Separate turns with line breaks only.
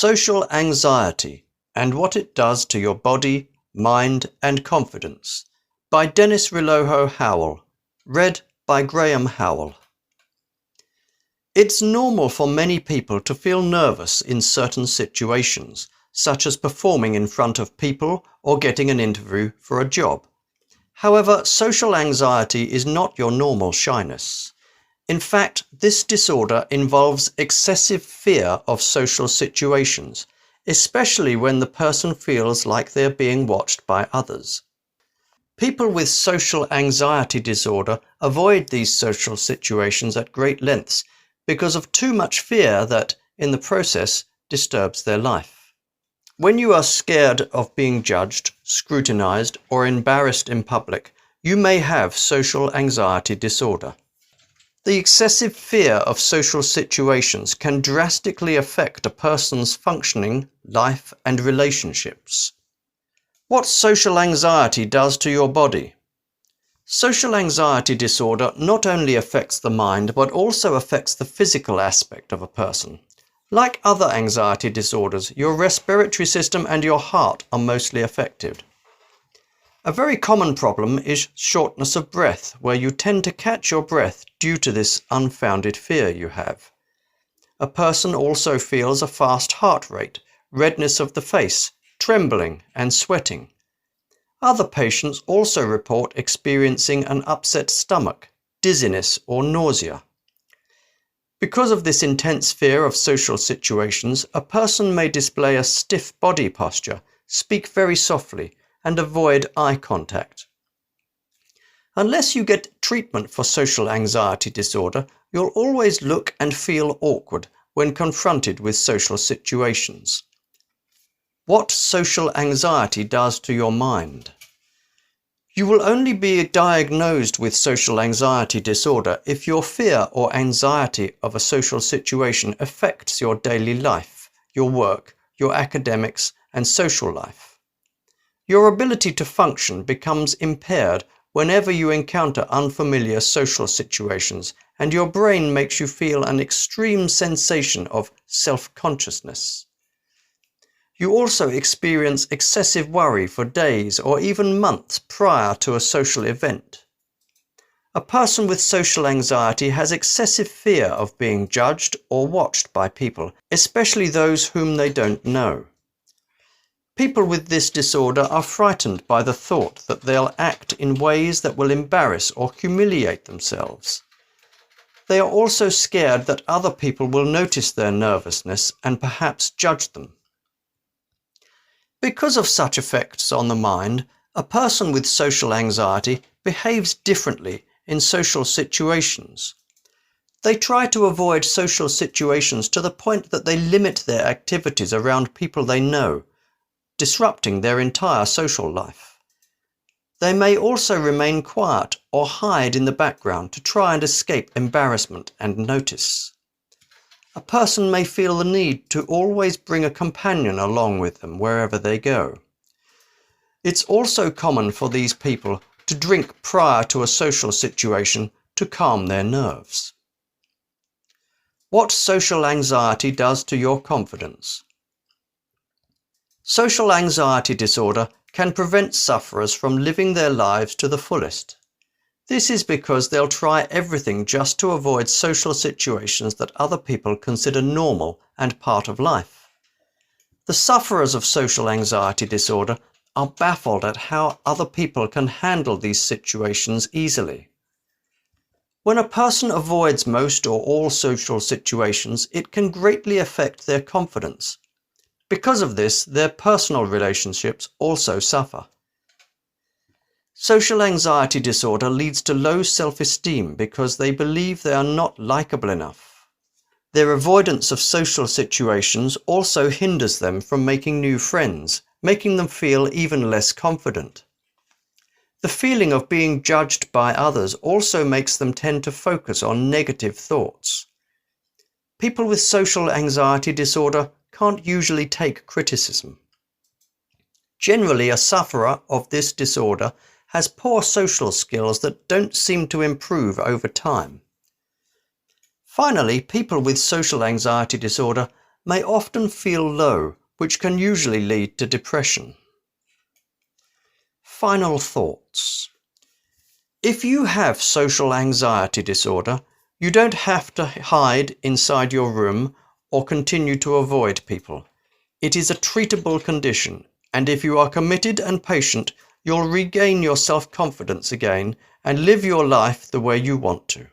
Social Anxiety and What It Does to Your Body, Mind and Confidence by Relojo-Howell. Read by Graham Howell. It's normal for many people to feel nervous in certain situations, such as performing in front of people or getting an interview for a job. However, social anxiety is not your normal shyness. In fact, this disorder involves excessive fear of social situations, especially when the person feels like they're being watched by others. People with social anxiety disorder avoid these social situations at great lengths because of too much fear that, in the process, disturbs their life. When you are scared of being judged, scrutinized, or embarrassed in public, you may have social anxiety disorder. The excessive fear of social situations can drastically affect a person's functioning, life, and relationships. What social anxiety does to your body. Social anxiety disorder not only affects the mind but also affects the physical aspect of a person. Like other anxiety disorders, your respiratory system and your heart are mostly affected. A very common problem is shortness of breath, where you tend to catch your breath due to this unfounded fear you have. A person also feels a fast heart rate, redness of the face, trembling and sweating. Other patients also report experiencing an upset stomach, dizziness or nausea. Because of this intense fear of social situations, a person may display a stiff body posture, speak very softly, and avoid eye contact. Unless you get treatment for social anxiety disorder, you'll always look and feel awkward when confronted with social situations. What social anxiety does to your mind. You will only be diagnosed with social anxiety disorder if your fear or anxiety of a social situation affects your daily life, your work, your academics, and social life. Your ability to function becomes impaired whenever you encounter unfamiliar social situations, and your brain makes you feel an extreme sensation of self-consciousness. You also experience excessive worry for days or even months prior to a social event. A person with social anxiety has excessive fear of being judged or watched by people, especially those whom they don't know. People with this disorder are frightened by the thought that they'll act in ways that will embarrass or humiliate themselves. They are also scared that other people will notice their nervousness and perhaps judge them. Because of such effects on the mind, a person with social anxiety behaves differently in social situations. They try to avoid social situations to the point that they limit their activities around people they know, disrupting their entire social life. They may also remain quiet or hide in the background to try and escape embarrassment and notice. A person may feel the need to always bring a companion along with them wherever they go. It's also common for these people to drink prior to a social situation to calm their nerves. What social anxiety does to your confidence. Social anxiety disorder can prevent sufferers from living their lives to the fullest. This is because they'll try everything just to avoid social situations that other people consider normal and part of life. The sufferers of social anxiety disorder are baffled at how other people can handle these situations easily. When a person avoids most or all social situations, it can greatly affect their confidence. Because of this, their personal relationships also suffer. Social anxiety disorder leads to low self-esteem because they believe they are not likable enough. Their avoidance of social situations also hinders them from making new friends, making them feel even less confident. The feeling of being judged by others also makes them tend to focus on negative thoughts. People with social anxiety disorder can't usually take criticism. Generally, a sufferer of this disorder has poor social skills that don't seem to improve over time. Finally, people with social anxiety disorder may often feel low, which can usually lead to depression. Final thoughts. If you have social anxiety disorder, you don't have to hide inside your room or continue to avoid people. It is a treatable condition, and if you are committed and patient, you'll regain your self-confidence again and live your life the way you want to.